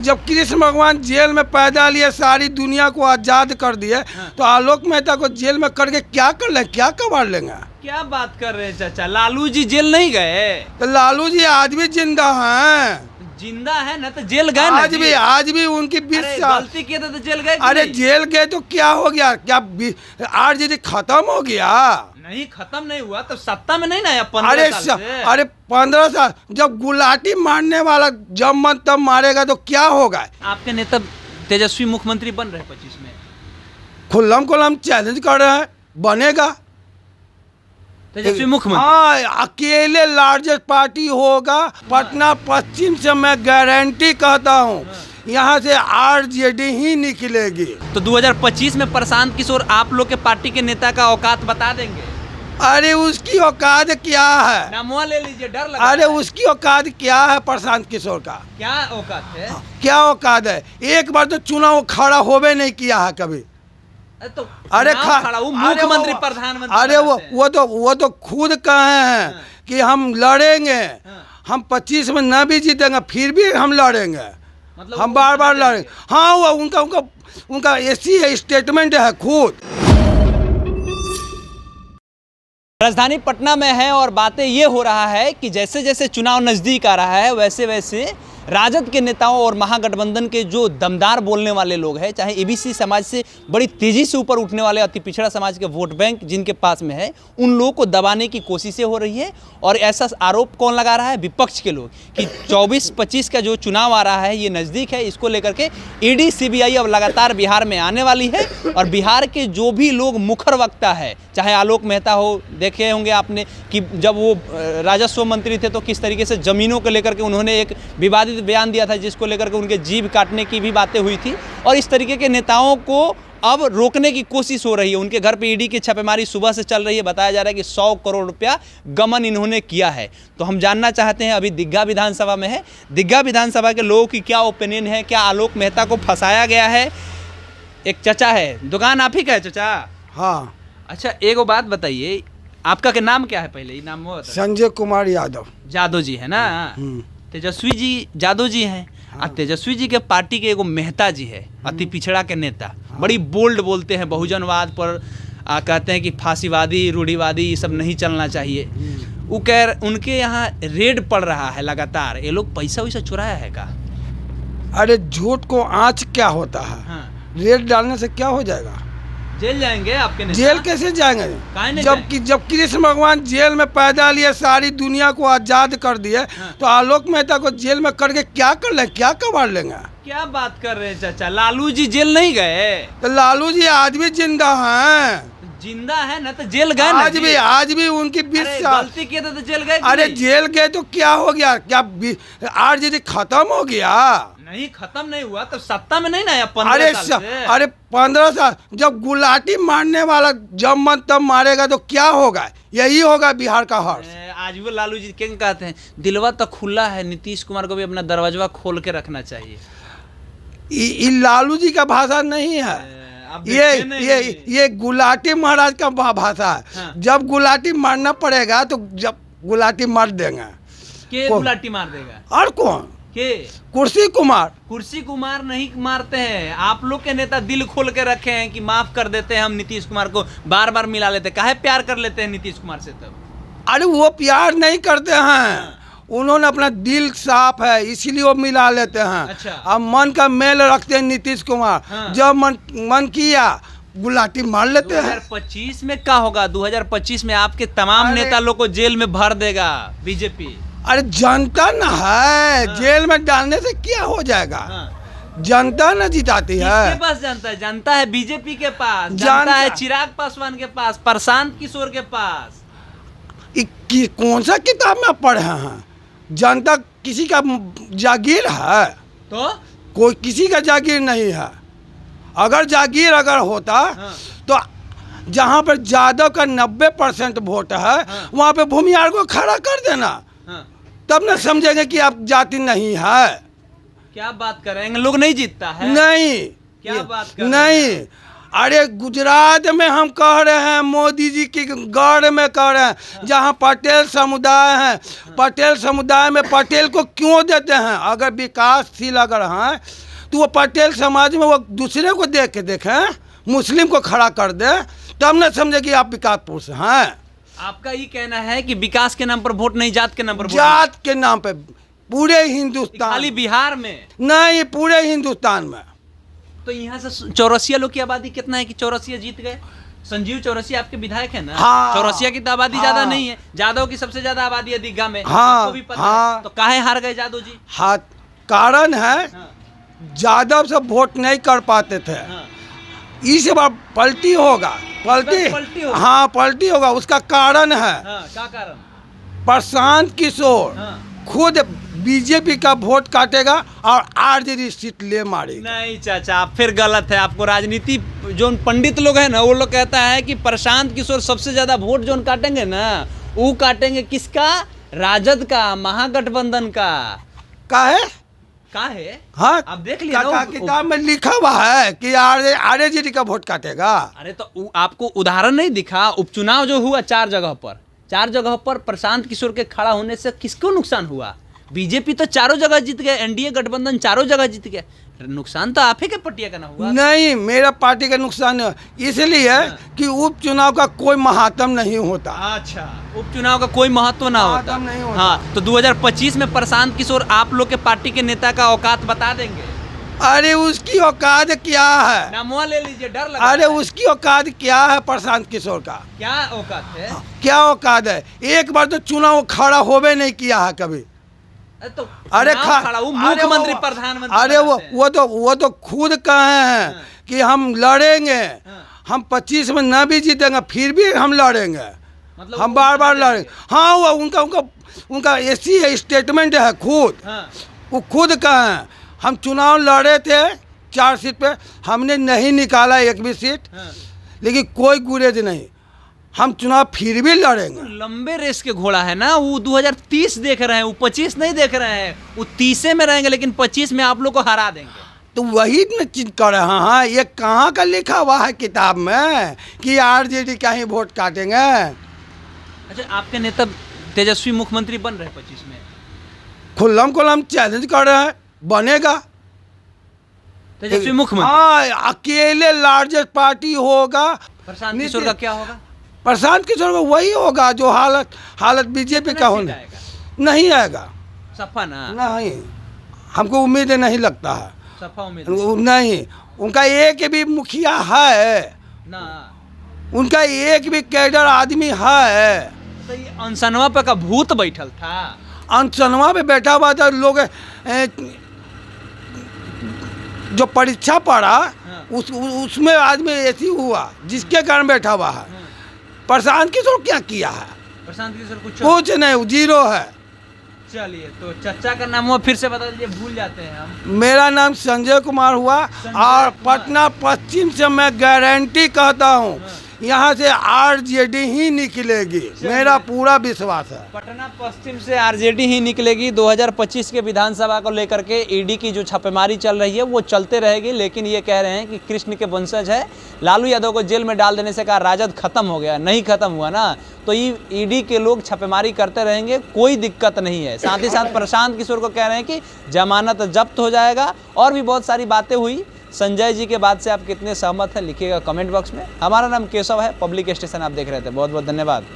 जब कृष्ण भगवान जेल में पैदा लिए सारी दुनिया को आजाद कर दिए, तो आलोक मेहता को जेल में करके क्या कर लेंगे, क्या कमार लेंगे? क्या बात कर रहे हैं चाचा, लालू जी जेल नहीं गए? तो लालू जी आज भी जिंदा हैं। जिंदा है ना, तो जेल गए ना जी? आज भी उनकी 20 साल गलती किए थे तो जेल गए? अरे जेल गए तो क्या हो गया? क्या आरजेडी खत्म हो गया? नहीं, खत्म नहीं हुआ तो सत्ता में नहीं ना आया 15 साल से। अरे 15 साल जब गुलाटी मारने वाला जब मन तब मारेगा तो क्या होगा? आपके नेता तेजस्वी मुख्यमंत्री बन रहे 25 में, खुल्लम खुल्लम चैलेंज कर रहे हैं, बनेगा तेजस्वी मुख्यमंत्री। हाँ, अकेले लार्जेस्ट पार्टी होगा पटना पश्चिम से, मैं गारंटी कहता हूँ। यहाँ से आरजेडी ही निकलेगी। तो 2025 में प्रशांत किशोर आप लोग के पार्टी के नेता का औकात बता देंगे? अरे उसकी औकात क्या है? नामुआ ले लीजिए, डर लगा। अरे उसकी औकात क्या है प्रशांत किशोर का? क्या औकात है? क्या औकात है? एक बार तो चुनाव खड़ा होवे नहीं किया है कभी। तो अरे खड़ा वो मुख्यमंत्री प्रधानमंत्री। अरे वो तो खुद कहे हैं कि हम लड़ेंगे, हम 25 में न भी जीतेंगे फिर भी हम लड़ेंगे, मतलब हम बार बार लड़ेंगे। हाँ, वो उनका ऐसी स्टेटमेंट है खुद। राजधानी पटना में है और बातें ये हो रहा है कि जैसे जैसे चुनाव नज़दीक आ रहा है वैसे वैसे राजद के नेताओं और महागठबंधन के जो दमदार बोलने वाले लोग हैं, चाहे एबीसी समाज से बड़ी तेज़ी से ऊपर उठने वाले अति पिछड़ा समाज के वोट बैंक जिनके पास में है, उन लोगों को दबाने की कोशिशें हो रही है। और ऐसा आरोप कौन लगा रहा है? विपक्ष के लोग, कि 24-25 का जो चुनाव आ रहा है ये नज़दीक है, इसको लेकर के ईडी सीबीआई अब लगातार बिहार में आने वाली है। और बिहार के जो भी लोग मुखर वक्ता है, चाहे आलोक मेहता हो, देखे होंगे आपने कि जब वो राजस्व मंत्री थे तो किस तरीके से ज़मीनों को लेकर के उन्होंने एक विवादित बयान दिया था, जिसको लेकर के उनके जीभ काटने की भी बातें हुई थी। और इस तरीके के नेताओं को अब रोकने की कोशिश हो रही है। उनके घर पे ईडी की छापेमारी सुबह से चल रही है। बताया जा रहा है कि 100 करोड़ रुपया गमन इन्होंने किया है। तो हम जानना चाहते हैं, अभी दिग्गा विधानसभा में है, दिग्गा विधानसभा के लोगों की क्या ओपिनियन है, क्या आलोक मेहता को फंसाया गया है? एक चचा है, दुकान आप ही का है चचा? हाँ। अच्छा, एक बात बताइए, आपका के नाम क्या है? पहले ये नाम वो संजय कुमार यादव। यादव जी है ना? तेजस्वी जी यादव जी हैं। हाँ। तेजस्वी जी के पार्टी के एगो मेहता जी है, अति पिछड़ा के नेता। हाँ। बड़ी बोल्ड बोलते हैं बहुजनवाद पर, कहते हैं कि फांसीवादी रूढ़िवादी ये सब नहीं चलना चाहिए। वो कह उनके यहाँ रेड पड़ रहा है लगातार, ये लोग पैसा वैसा चुराया है का? अरे झूठ को आँच क्या होता है? हाँ। रेड डालने से क्या हो जाएगा? जेल जाएंगे आपके नेता? जेल कैसे जाएंगे? जब कृष्ण भगवान जेल में पैदा लिए सारी दुनिया को आजाद कर दिए, हाँ। तो आलोक मेहता को जेल में करके क्या कर लेंगे, क्या कमार लेंगे? क्या बात कर रहे हैं चाचा, लालू जी जेल नहीं गए? तो लालू जी आज भी जिंदा हैं। जिंदा है ना, तो जेल गए ना? आज भी उनकी 20 साल गलती किए थे तो जेल गए? अरे जेल गए तो क्या हो गया? क्या आरजेडी खत्म हो गया? नहीं, खत्म नहीं हुआ तो सत्ता में नहीं ना आया 15 साल से। अरे 15 साल जब गुलाटी मारने वाला जब मन तब मारेगा तो क्या होगा? यही होगा बिहार का हर्ष। आज वो लालू जी क्या कहते हैं, दिलवा तो खुला है, नीतीश कुमार को भी अपना दरवाजा खोल के रखना चाहिए। ये लालू जी का भाषा नहीं है, ये गुलाटी महाराज का भाषा है। हाँ। जब गुलाटी मारना पड़ेगा तो जब गुलाटी मार देंगे। के गुलाटी मार देगा? और कौन? के? कुर्सी कुमार नहीं मारते हैं। आप लोग के नेता दिल खोल के रखे हैं कि माफ कर देते हैं हम नीतीश कुमार को, बार बार मिला लेते हैं। काहे प्यार कर लेते हैं नीतीश कुमार से तब? अरे वो प्यार नहीं करते हैं। हाँ। उन्होंने अपना दिल साफ है इसीलिए वो मिला लेते हैं। अच्छा। अब मन का मेल रखते हैं नीतीश कुमार। हाँ। जब मन किया गुलाटी मार लेते हैं। 2025 में क्या होगा? 2025 में आपके तमाम नेता लोग को जेल में भर देगा बीजेपी। अरे जनता न है। हाँ। जेल में डालने से क्या हो जाएगा? हाँ। जनता न जिताती है। किसके पास जनता है? जनता है बीजेपी के पास, जनता है चिराग पासवान के पास, प्रशांत किशोर के पास। कौन सा किताब में पढ़े हैं? जनता किसी का जागीर है? तो कोई किसी का जागीर नहीं है। अगर जागीर होता, हाँ। तो जहाँ पर यादव का 90% वोट है, हाँ। वहाँ पे भूमिहार को खड़ा कर देना। हाँ। तब न समझेंगे कि आप जाति नहीं है। क्या बात कर रहे हैं? लोग नहीं जीतता है? नहीं। क्या बात कर नहीं। अरे गुजरात में हम कह रहे हैं, मोदी जी की गढ़ में कह रहे हैं, जहाँ पटेल समुदाय है, पटेल समुदाय में पटेल को क्यों देते हैं? अगर विकासशील अगर हैं तो वो पटेल समाज में वो दूसरे को देख के देखें, मुस्लिम को खड़ा कर दे, तब न समझे कि आप विकास पुरुष हैं। आपका ये कहना है कि विकास के नाम पर वोट नहीं, जात के नाम पर वोट जात के नाम पे पूरे नहीं। हिंदुस्तान, खाली बिहार में नहीं पूरे हिंदुस्तान में। तो यहाँ से चौरसिया लोग की आबादी कितना है कि चौरसिया जीत गए? संजीव चौरसिया आपके विधायक है ना? हाँ, चौरसिया की तो आबादी हाँ, ज्यादा नहीं है, जादव की सबसे ज्यादा आबादी है दिग्गा में, हाँ, आपको भी पता हाँ, है। तो काहे हार गए जादव जी? हाँ, कारण है हाँ, यादव से वोट नहीं कर पाते थे, हाँ, इस बार पलटी होगा, पलटी होगा। हाँ पलटी होगा। उसका कारण है हाँ, क्या कारण? प्रशांत किशोर हाँ। खुद बीजेपी का वोट काटेगा और आरजेडी सीट ले मारेगा। नहीं चाचा, आप फिर गलत है। आपको राजनीति जो पंडित लोग हैं ना, वो लोग कहता है कि प्रशांत किशोर सबसे ज्यादा वोट जो काटेंगे ना, वो काटेंगे किसका? राजद का, महागठबंधन का है। हाँ, आप देख लिया ना किताब में लिखा हुआ है कि आरजेडी का वोट काटेगा। अरे तो आपको उदाहरण नहीं दिखा? उपचुनाव जो हुआ चार जगह पर प्रशांत किशोर के खड़ा होने से किसको नुकसान हुआ? बीजेपी तो चारों जगह जीत गए, एनडीए गठबंधन चारों जगह जीत गए। नुकसान तो आप ही के पटिया का ना हुआ। नहीं, मेरा पार्टी का नुकसान है, इसलिए कि उपचुनाव का कोई महात्म नहीं होता। अच्छा, उपचुनाव का कोई महत्व ना होता। महत्व नहीं होता। हाँ, तो 2025 में प्रशांत किशोर आप लोग के पार्टी के नेता का औकात बता देंगे? अरे उसकी औकात क्या है? नामुआ ले लीजिए, डर लगा। अरे उसकी औकात क्या है प्रशांत किशोर का? क्या औकात है? क्या औकात है? एक बार तो चुनाव खड़ा होवे नहीं किया है कभी। तो अरे खड़ा वो मुख्यमंत्री प्रधानमंत्री। अरे वो तो खुद कहे हैं कि हम लड़ेंगे, हम 25 में न भी जीतेंगे फिर भी हम लड़ेंगे, मतलब हम बार बार लड़ेंगे। हाँ, वो उनका ऐसी स्टेटमेंट है खुद। वो खुद कहे हैं हम चुनाव लड़े थे 4 सीट पे, हमने नहीं निकाला एक भी सीट, लेकिन कोई गुरेज नहीं, हम चुनाव फिर भी लड़ेंगे। लंबे रेस के घोड़ा है ना वो। 2030 देख रहे हैं, वो 25 नहीं देख रहे हैं। वो 30 में रहेंगे लेकिन 25 में आप लोग को हरा देंगे। तो वही न चीज कर रहे हैं। हाँ, ये कहाँ का लिखा हुआ है किताब में कि आरजेडी का ही वोट काटेंगे? अच्छा, आपके नेता तेजस्वी मुख्यमंत्री बन रहे 25 में? खुल्लम चैलेंज कर रहे हैं, बनेगा तेजस्वी मुख्यमंत्री। हाँ, अकेले लार्जेस्ट पार्टी होगा। प्रशांत किशोर का क्या होगा? प्रशांत किशोर का वही होगा जो हालत बीजेपी का होना नहीं आएगा। सफा ना? नहीं, हमको उम्मीद नहीं लगता है। सफा उम्मीद नहीं। उनका एक भी मुखिया है ना, उनका एक भी कैडर आदमी है। तो ये अनसनवा पे का भूत बैठल था। अनसनवा पे बैठा हुआ था लोग। जो परीक्षा पढ़ा उसमें आदमी ऐसी हुआ जिसके कारण बैठा हुआ है। प्रशांत किशोर क्या किया है? प्रशांत किशोर कुछ नहीं, जीरो है। चलिए, तो चचा का नाम फिर से बता दीजिए, भूल जाते हैं हम। मेरा नाम संजय कुमार हुआ और पटना पश्चिम से मैं गारंटी कहता हूँ यहाँ से आरजेडी ही निकलेगी, मेरा पूरा विश्वास है। पटना पश्चिम से आरजेडी ही निकलेगी। 2025 के विधानसभा को लेकर के ईडी की जो छापेमारी चल रही है वो चलते रहेगी, लेकिन ये कह रहे हैं कि कृष्ण के वंशज है, लालू यादव को जेल में डाल देने से कहा राजद खत्म हो गया। नहीं खत्म हुआ ना, तो ये ईडी के लोग छापेमारी करते रहेंगे, कोई दिक्कत नहीं है। साथ ही साथ प्रशांत किशोर को कह रहे हैं कि जमानत जब्त हो जाएगा। और भी बहुत सारी बातें हुई। संजय जी के बात से आप कितने सहमत हैं लिखिएगा कमेंट बॉक्स में। हमारा नाम केशव है, पब्लिक स्टेशन आप देख रहे थे। बहुत बहुत धन्यवाद।